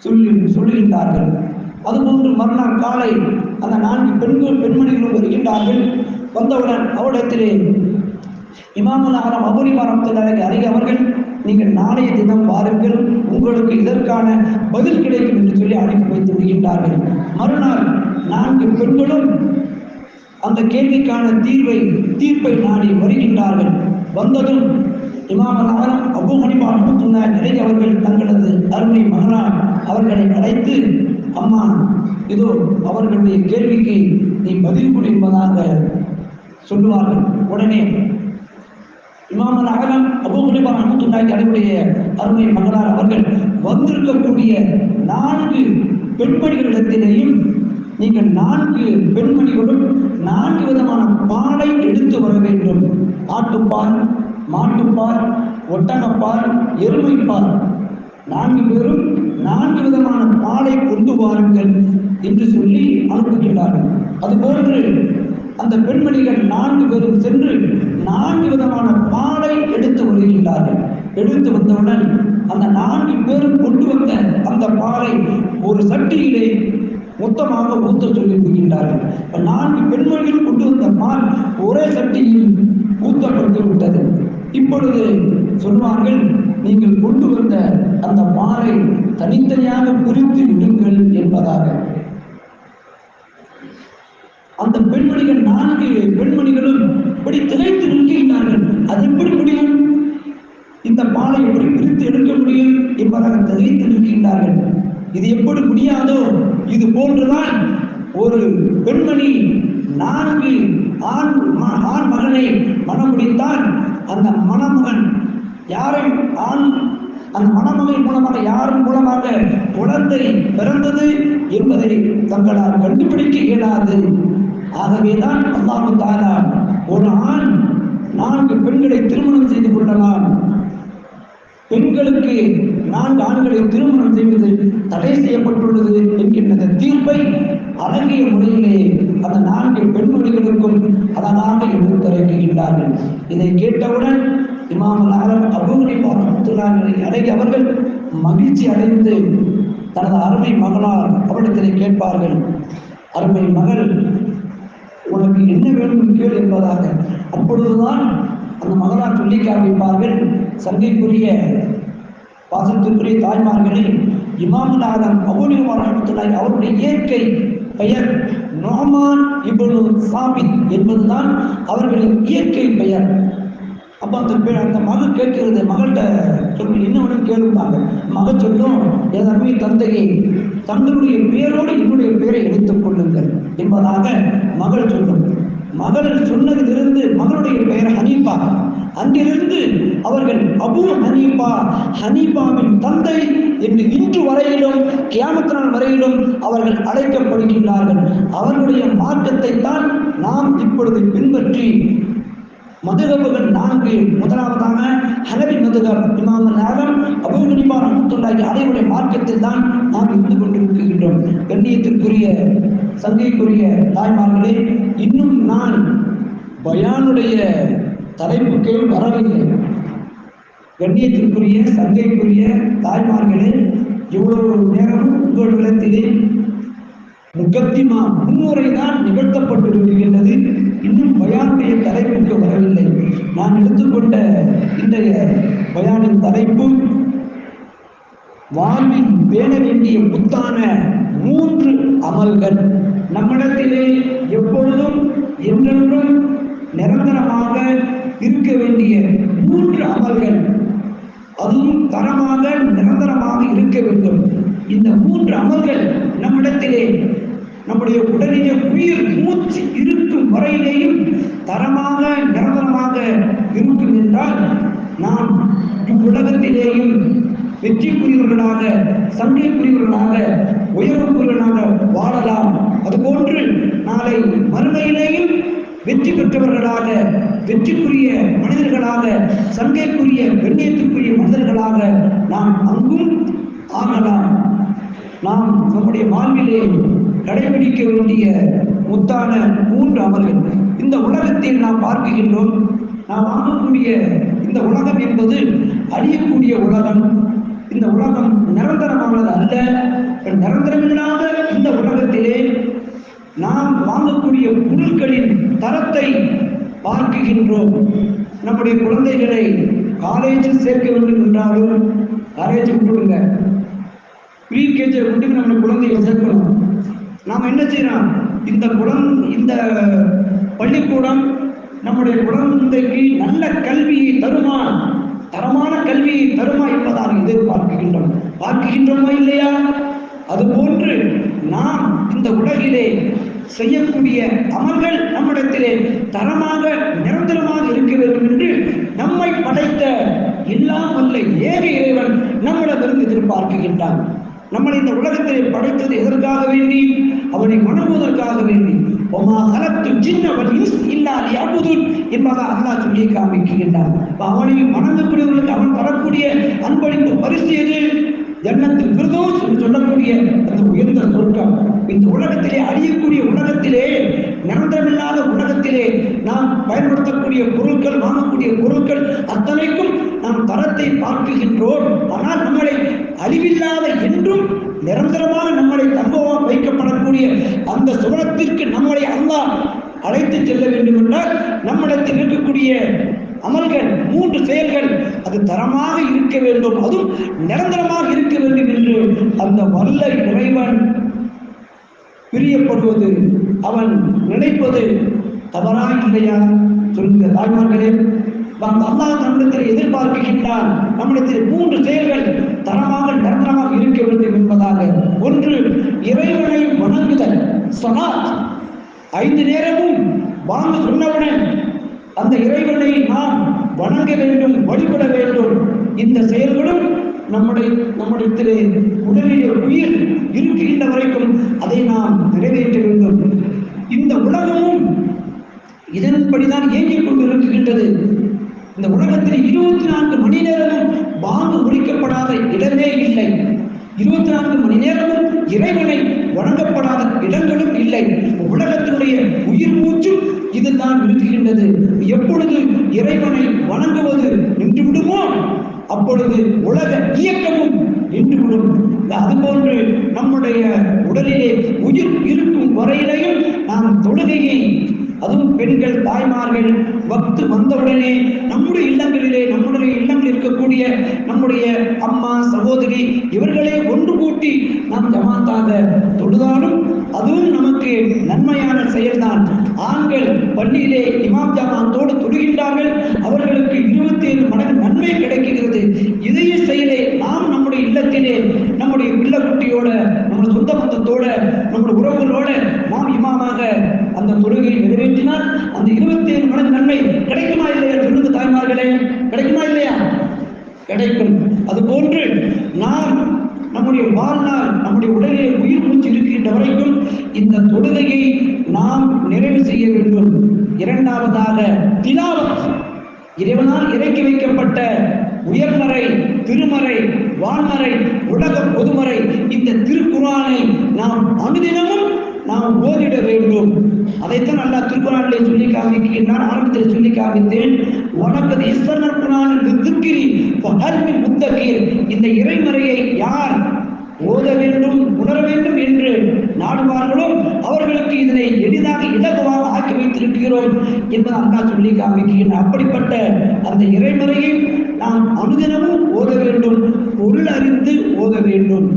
சொல்லுகின்றார்கள். அதுபோன்று மறுநாள் காலை அந்த 4 பெண்மணிகளும் வருகின்றார்கள். வந்தவுடன் அவரிடத்திலே இமாமுல் ஆலம் அபூ ஹனீஃபா ரஹ்மத்துல்லாஹி அலைஹி அவர்கள், நீங்கள் நாளைய தினம் வாருங்கள், உங்களுக்கு இதற்கான பதில் கிடைக்கும் என்று சொல்லி அனுப்பி வைத்து விடுகின்றார்கள். மறுநாள் 4 பெண்களும் அந்த கேள்விக்கான தீர்ப்பை நாடி வருகின்றார்கள். வந்ததும் இமாமுல் ஆலம் அபூ ஹனீஃபா ரஹ்மத்துல்லாஹி அலைஹி அவர்கள் தங்களது அருமை மகனார் அவர்களை அழைத்து, அம்மா, இதோ அவர்களுடைய கேள்விக்கு நீ பதில் கொடு என்பதாக சொல்லுவார்கள். உடனே இமாமுல் ஆலம் அபூ ஹனீஃபா ரஹ்மத்துல்லாஹி அலைஹியுடைய அருமை மகனார் அவர்கள் வந்திருக்கக்கூடிய 4 பெண்மணிகளிடத்திலேயும் நீங்கள் 4 பெண்மணிகளும் 4 விதமான பாலை எடுத்து வர வேண்டும். ஆட்டுப்பால், மாட்டுப்பால், ஒட்டகப்பால், எருமைப்பால், 4 பேரும் 4 விதமான பாலை கொண்டு வாருங்கள் என்று சொல்லி அனுப்புகின்றார்கள். அதுபோன்று அந்த பெண்மணிகள் 4 பேரும் சென்று 4 விதமான பாலை எடுத்து வருகின்றார்கள். எடுத்து வந்தவுடன் அந்த 4 பேரும் கொண்டு வந்த அந்த பாலை ஒரு சட்டியிலே மொத்தமாக ஊற்ற சொல்லி விடுகின்றார்கள். 4 பெண்மணிகள் கொண்டு வந்த பால் ஒரே சட்டியில் ஊற்றப்பட்டு விட்டது. இப்பொழுது சொல்வார்கள், நீங்கள் கொண்டு வந்த அந்த பாலை தனித்தனியாக பிரித்து விடுங்கள் என்பதாக. அந்த பெண்மணிகள் 4 பெண்மணிகளும் இப்படி திளைத்து நிற்கின்றார்கள். அது எப்படி முடியும்? இந்த பாலை எப்படி பிரித்து எடுக்க முடியும் என்பதாக திளைத்து நிற்கின்றார்கள். இது எப்படி முடியாதோ இது போன்றுதான் ஒரு பெண்மணி 4 ஆண் மகனை மனம் முடித்தால் அந்த மணமகன் யாரை அந்த மணமகன் மூலமாக யாரின் மூலமாக குழந்தை பிறந்தது என்பதை தங்களால் கண்டுபிடிக்க இயலாது. ஆகவேதான் அல்லாஹ் தஆலா ஒரு ஆண் 4 பெண்களை திருமணம் செய்து கொள்ளலாம், பெண்களுக்கு 4 ஆண்களை திருமணம் செய்வது தடை செய்யப்பட்டுள்ளது என்கின்ற தீர்ப்பை அழகிய முறையிலே அந்த 4 பெண்மணிகளுக்கும் அழகாக எடுத்துரைக்கின்றார்கள். இதை கேட்டவுடன் இமாம் அல்-ஆலம் அபூ ஹனீஃபா ரஹ்மத்துல்லாஹி அலைஹி அவர்கள் மகிழ்ச்சி அடைந்து தனது அருமை மகளார் அவரிடத்திலே கேட்பார்கள், அருமை மகள் உனக்கு என்ன வேண்டும் கேள் என்பதாக. அப்பொழுதுதான் அந்த மகளார் சொல்லி காண்பிப்பார்கள், சங்கைக்குரிய பாசத்திற்குரிய தாய்மார்களில் இமாம் அல்-ஆலம் அபூ ஹனீஃபா ரஹ்மத்துல்லாஹி அவருடைய இயற்கை பெயர் நுஅமான் இப்னு சாபித் என்பதுதான் அவர்களின் இயற்கை பெயர். அப்போ அந்த மகள் கேட்கிறது, மகள்கிட்ட சொல்லி இன்னொன்று கேளுப்பாங்க. மகள் சொல்லும், என் அருமை தந்தையை தங்களுடைய பேரோடு என்னுடைய பேரை எடுத்துக் கொள்ளுங்கள் என்பதாக மகள் சொல்லும். மகள் சொன்னதிலிருந்து மகளுடைய பெயர் ஹனீஃபா. அங்கிருந்து அவர்கள் அபூ ஹனீஃபா, ஹனீஃபாவின் தந்தை என்று இன்று வரையிலும் கியாமத் நாள் வரையிலும் அவர்கள் அழைக்கப்படுகின்றார்கள். அவர்களுடைய மார்க்கத்தை தான் நாம் இப்பொழுது பின்பற்றி மதுஹபுகள் 4, முதலாவதாக ஹனபி மதுஹப் இமாம் அல்-ஆலம் அபூ ஹனீஃபா ரஹ்மத்துல்லாஹி அலைஹி மார்க்கத்தில் தான் நாம் இருந்து கொண்டிருக்கின்றோம். கண்ணியத்திற்குரிய சங்கைக்குரிய தாய்மார்களே, இன்னும் நான் பயானுடைய தலைப்புக்கே வரவில்லை. கண்ணியத்திற்குரிய சங்கைக்குரிய தாய்மார்களே, இவ்வளவு நேரம் உங்களிடத்திலே முகத்திமா முன்னுரை தான் நிகழ்த்தப்பட்டிருக்கின்றது. இன்னும் பயானுடைய தலைப்புக்கு வரவில்லை. நான் எடுத்துக்கொண்ட இன்றைய பயானின் தலைப்பு வாழ்வில் பேண வேண்டிய முத்தான 3 அமல்கள். நம்மிடத்திலே எப்பொழுதும் என்றென்றும் நிரந்தரமாக இருக்க வேண்டிய 3 அமல்கள், அதுவும் தரமாக நிரந்தரமாக இருக்க வேண்டும். இந்த 3 அமல்கள் நம்மிடத்திலே நம்முடைய உடலிலே உயிர் மூச்சு இருக்கும் வரையிலேயும் தரமாக நிரந்தரமாக இருக்கும் என்றால் நாம் இவ்வுலகத்திலேயும் வெற்றிக்குரியவர்களாக, சங்கைக்குரியவர்களாக, உயர்வுக்குரியவர்களாக வாழலாம். அதுபோன்று நாளை மறுமையிலேயும் வெற்றி பெற்றவர்களாக, வெற்றிக்குரிய மனிதர்களாக, சங்கைக்குரிய கண்ணியத்துக்குரிய மனிதர்களாக நாம் அங்கும் ஆகலாம். நாம் நம்முடைய வாழ்விலே கடைபிடிக்க வேண்டிய முத்தான 3 அமல்கள். இந்த உலகத்தில் நாம் பார்க்கின்றோம், நாம் வாங்கக்கூடிய இந்த உலகம் என்பது அழியக்கூடிய உலகம். இந்த உலகம் நிரந்தரமானது அல்ல. நிரந்தரமில்லாத இந்த உலகத்திலே நாம் வாங்கக்கூடிய பொருட்களின் தரத்தை பார்க்கின்றோம். நம்முடைய குழந்தைகளை காலேஜில் சேர்க்க வேண்டும் என்றாலும் காலேஜ் விட்டுடுங்க, ப்ரீ கேஜியில் கொண்டு நம்ம குழந்தைகளை சேர்க்கணும். நாம் என்ன செய்யறோம், இந்த பள்ளிக்கூடம் நம்முடைய குழந்தைக்கு நல்ல கல்வியை தருமா, தரமான கல்வியை தருமா என்பதாக பார்க்கின்றோமா இல்லையா? அதுபோன்று நாம் இந்த உலகிலே செய்யக்கூடிய அமல்கள் நம்மிடத்திலே தரமாக நிரந்தரமாக இருக்க வேண்டும் என்று நம்மை படைத்த எல்லாம் வல்ல ஏக இறைவன் நம்மிடமிருந்து எதிர்பார்க்கின்றான். நம்மளை இந்த உலகத்திலே படைத்தது எதற்காக வேண்டி? அவனை வணங்குவதற்காக வேண்டி. ஒமா கலத்துல் ஜின்ன வல் இன்ஸ் இல்லா லியஅபுதுன் என்பதாக அல்லாஹ் சொல்லி காண்பிக்கின்றான். அவனை வணங்கக்கூடியவர்களுக்கு அவன் தரக்கூடிய அன்பளிப்பு பரிசு எது? ஜன்னத்துல் ஃபிர்தௌஸ் என்று சொல்லக்கூடிய அந்த உயர்ந்த சொர்க்கம். இந்த உலகத்திலே அழியக்கூடிய உலகத்திலே, நிரந்தரமில்லாத உலகத்திலே நாம் பயன்படுத்தக்கூடிய பொருட்கள், வாங்கக்கூடிய பொருட்கள் அத்தனைக்கும் நாம் தரத்தை பார்க்குகின்றோம். ஆனால் நம்மளை அழிவில்லாத என்றும் நிரந்தரமாக நம்மளை தங்கமாக வைக்கப்படக்கூடிய அந்த சுவனத்திற்கு நம்மளை அல்லாஹ் அழைத்து செல்ல வேண்டும் என்றால் நம்மிடத்தில் இருக்கக்கூடிய அமல்கள் 3 செயல்கள் அது தரமாக இருக்க வேண்டும், அதுவும் நிரந்தரமாக இருக்க வேண்டும் என்று அந்த வல்ல இறைவன் பிரியப்படுவது, அவன் நினைப்பது தவறா இல்லையா? சொல்லுங்க தாய்மார்களே. அல்லாஹ் நம்மிடத்தில் எதிர்பார்க்கின்றான், நம்மிடத்தில் 3 செயல்கள் தரமாக நிரந்தரமாக இருக்க வேண்டும் என்பதாக. ஸலாத், 5 நேரமும் பாங்கு சொன்னவுடன் அந்த இறைவனை நாம் வணங்க வேண்டும், வழிபட வேண்டும். இந்த செயல்களும் நம்மிடத்திலே உடலிலே உயிர் இருக்கின்ற வரைக்கும் அதை நாம் நிறைவேற்ற வேண்டும். இந்த உலகமும் இதன்படிதான் இயங்கிக் கொண்டிருக்கின்றது. இந்த உலகத்தில் 24 மணி நேரமும் பாங்கு ஒலிக்கப்படாத இடமே இல்லை. 24 மணி நேரமும் இறைவனை வணங்கப்படாத இடங்களும் இல்லை. உலகத்தினுடைய உயிர் மூச்சும் இதுதான் இருக்குகின்றது. எப்பொழுது இறைவனை வணங்குவது நின்று விடுமோ அப்பொழுது உலக இயக்கமும் நின்றுவிடும். அதுபோன்று நம்முடைய உடலிலே உயிர் இருக்கும் வரையிலையும் நாம் தொழுகையை, அதுவும் பெண்கள் தாய்மார்கள் வக்து வந்தவுடனே நம்முடைய இல்லங்களில் இருக்கக்கூடிய நம்முடைய அம்மா சகோதரி இவர்களே ஒன்று கூட்டி நாம் ஜமாத்தாக தொழுதாலும் அதுவும் நமக்கு நன்மையான செயல்தான். ஆண்கள் பள்ளியிலே இமாம் ஜமாத்தோடு தொழுகின்றார்கள், அவர்களுக்கு 27 மடங்கு நன்மை கிடைக்கிறது. இதய செயலை நாம் நம்முடைய இல்லத்திலே நம்முடைய பிள்ளைக்குட்டியோட, நம்முடைய சொந்த பந்தத்தோட, நம்முடைய உறவுகளோட நாம் இமாமாக அந்த தொழுகையை நிறைவேற்றினால் அந்த 27 மடங்கு நன்மை கிடைக்குமா இல்லையா? சொல்லுங்க தாய்மார்களே, கிடைக்குமா இல்லையா? கிடைக்கும். அதுபோன்று நாம் நம்முடைய வாழ்நாள், நம்முடைய உடலிலே உயிர் மூச்சு இருக்கின்ற வரைக்கும் இந்த தொழுகையை நாம் நிறைவு செய்ய வேண்டும். இரண்டாவதாக திலாவத், இறைவனால் இறக்கி வைக்கப்பட்ட உயர்மறை, திருமறை, வான்மறை, உலக பொதுமறை இந்த திருக்குர்ஆனை நாம் அனுதினமும் நாம் ஓதிட வேண்டும். அதைத்தான் அல்லாஹ் திருக்குர்ஆனிலே சொல்லி காண்பிக்கின்றான். ஆரம்பத்தில் சொல்லி காண்பித்தேன், வலக்கத் யஸ்ஸர்னல் குர்ஆன லிذிக்ரி ஃபஹல் மின் முத்தகீர். இந்த இறைமறையை யார் ஓத வேண்டும், உணர வேண்டும் என்று நாடுவார்களோ அவர்களுக்கு இதனை எளிதாக இலகுவாக ஆக்கி வைத்திருக்கிறோம் என்பதை அல்லாஹ் சொல்லி காண்பிக்கின்றான். அப்படிப்பட்ட அந்த இறைமறையை நாம் அனுதினமும் ஓத வேண்டும், பொருள் அறிந்து ஓத வேண்டும்.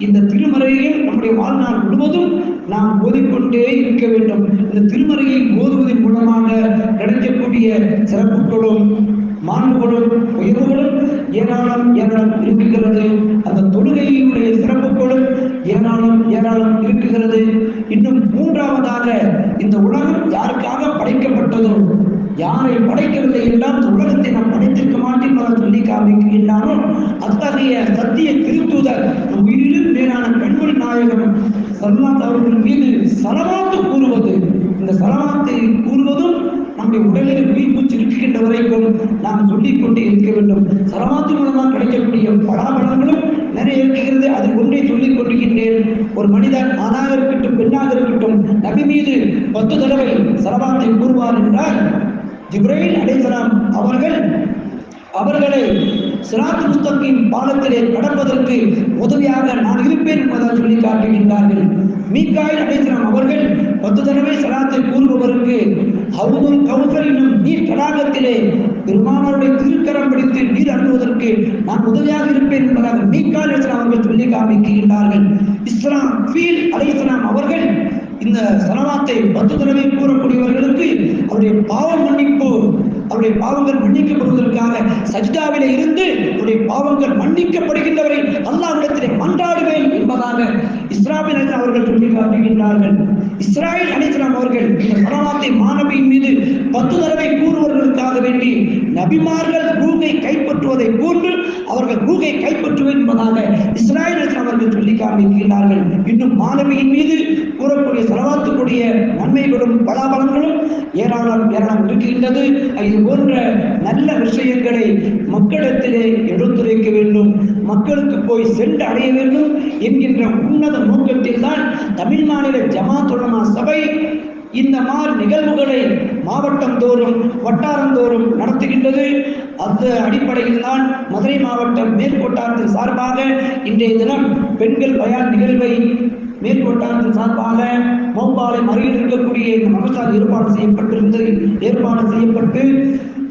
இந்த திருமறையை நம்முடைய வாழ்நாள் முழுவதும் நாம் ஓதிக்கொண்டே இருக்க வேண்டும். இந்த திருமறையை ஓதுவதன் மூலமாக கிடைக்கக்கூடிய சிறப்புகளும் மாண்புகளும் உயர்வுகளும் ஏராளம் இருக்குகிறது. அந்த தொழுகையினுடைய சிறப்புகளும் ஏராளம் இருக்குகிறது. இன்னும் மூன்றாவதாக, இந்த உலகம் யாருக்காக படைக்கப்பட்டதோ, யாரை படைக்கிறது என்றால் இந்த உலகத்தை நாம் படைத்திருக்க மாட்டேன் சொல்லி காண்பிக்கின்றானோ அத்தகைய சத்திய திருத்தூதர் நம் உயிரிலும் மேலான கண்மணி நாயகம் ஸல்லல்லாஹு அவர்கள் மீது ஸலவாத்து கூறுவது, இந்த ஸலவாத்தை கூறுவதும் நம்முடைய உடலில் உயிர் மூச்சு இருக்கின்ற வரைக்கும் நாம் சொல்லிக் கொண்டே இருக்க வேண்டும். ஸலவாத்து மூலமாக கிடைக்கக்கூடிய பலாபலங்களும் நிறைய இருக்கிறது. அது ஒன்றை சொல்லிக் கொண்டிருக்கின்றேன். ஒரு மனிதன் ஆணாக இருக்கட்டும் பெண்ணாக இருக்கட்டும் நபி மீது 10 தடவை ஸலவாத்தை கூறுவார் என்றால் ஜிப்ரீல் அலைஹிஸ்ஸலாம் அவர்களை சிராத்துல் முஸ்தகீம் பாலத்திலே கடப்பதற்கு உதவியாக நான் இருப்பேன் என்பதாக சொல்லி காட்டுகின்றார்கள். மீகாயில் அலைஹிஸ்ஸலாம் அவர்கள் 10 தடவை ஸலாத்தை கூறுபவருக்கு ஹவுதுல் கௌசர் என்னும் நீர் தடாகத்திலே பெருமானாருடைய திருக்கரம் பிடித்து நீர் அருந்துவதற்கு நான் உதவியாக இருப்பேன் என்பதாக மீகாயில் அலைஹிஸ்ஸலாம் அவர்கள் சொல்லி காண்பிக்கின்றார்கள். இஸ்ராஃபீல் அலைஹிஸ்ஸலாம் அவர்கள் இந்த ஸலவாத்தை 10 தடவை கூறக்கூடியவர்களுக்கு அவருடைய அவருடைய பாவங்கள் மன்னிக்கப்படுவதற்காக சஜ்தாவிலே இருந்து அவருடைய பாவங்கள் மன்னிக்கப்படுகின்றவரை அல்லாஹ்விடத்திலே மன்றாடுவேன் என்பதாக இஸ்ராஃபீல் அலைஹிஸ்ஸலாம் அவர்கள் சொல்லி காட்டுகின்றார்கள். இஸ்ராயில் அலைஹிஸ்ஸலாம் அவர்கள் இந்த ஸலவாத்தை மாநபியின் மீது 10 தடவை கூறுவதற்காக வேண்டி நபிமார்கள் ரூகை கைப்பற்றுவதை போன்று அவர்கள் ரூகை கைப்பற்றுவேன் என்பதாக இஸ்ராயில் அலைஹிஸ்ஸலாம் அவர்கள் சொல்லி காண்பிக்கின்றார்கள். இன்னும் மாநபியின் மீது கூறக்கூடிய ஸலவாத்துக்குரிய நன்மைகளும் பலாபலங்களும் ஏராளம் இருக்கின்றது. இது போன்ற நல்ல விஷயங்களை மக்களிடத்திலே எடுத்துரைக்க வேண்டும், மக்களுக்கு போய் சென்று அடைய வேண்டும் என்கின்ற உன்னத நோக்கத்தில் தான் தமிழ் மாநில ஜமாத் உலமா சபை இந்த மாதிரி நிகழ்வுகளை மாவட்டம் தோறும் வட்டாரந்தோறும் நடத்துகின்றது. அந்த அடிப்படையில் தான் மதுரை மாவட்டம் மேற்கொட்டாரத்தின் சார்பாக இன்றைய தினம் பெண்கள் பயான் நிகழ்வை மேற்கொட்டாரத்தின் சார்பாக மௌபாலை மறையில் இருக்கக்கூடிய இந்த மகசால் ஏற்பாடு செய்யப்பட்டு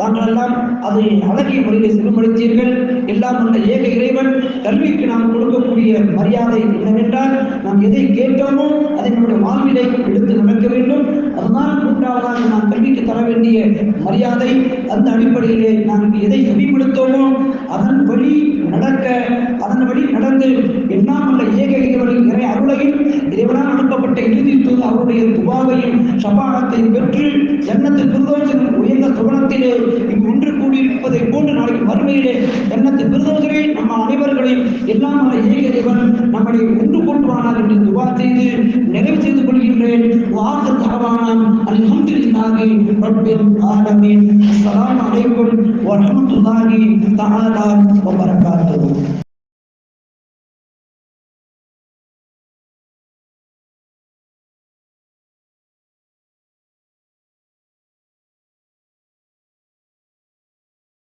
தாங்கள் எல்லாம் அதை அழகிய முறையில் செலுமளித்தீர்கள். எல்லாம் அந்த ஏக இறைவன் கல்விக்கு நாம் கொடுக்கக்கூடிய மரியாதை என்னவென்றால் நாம் எதை கேட்டோமோ அதை நம்முடைய வாழ்விலை எடுத்து நடக்க வேண்டும். அதனால் மூன்றாவதாக நாம் கல்விக்கு தர வேண்டிய மரியாதை. அந்த அடிப்படையிலே நாம் எதை செவிப்படுத்தோமோ அதன் வழி நடந்து எல்லாம் உள்ள ஏக இறைவனின் இறை அருளையும் இறைவனால் அனுப்பப்பட்ட அனுப்பப்பட்ட இறுதி தூது அவருடைய துவாவையும் ஷபாஅத்தையும் பெற்று ஜன்னத்துல் ஃபிர்தௌஸின் உயர்ந்த சுவனத்திலே இங்கு ஒன்று கூடியிருப்பதை போன்று நாளைக்கு மறுமையிலே ஜன்னத்துல் ஃபிர்தௌஸிலே நம்ம அனைவர்களையும் எல்லாம் ஏகதேவன் நம்மளை ஒன்று கூட்டுவானார் என்று துவா செய்து நிறைவு செய்து கொள்கின்றேன். வாஹிர் தஅவானா அல்ஹம்துலில்லாஹி ரப்பில் ஆலமீன். அஸ்ஸலாமு அலைக்கும் வரஹ்மத்துல்லாஹி தஆலா வபரகாத்துஹு.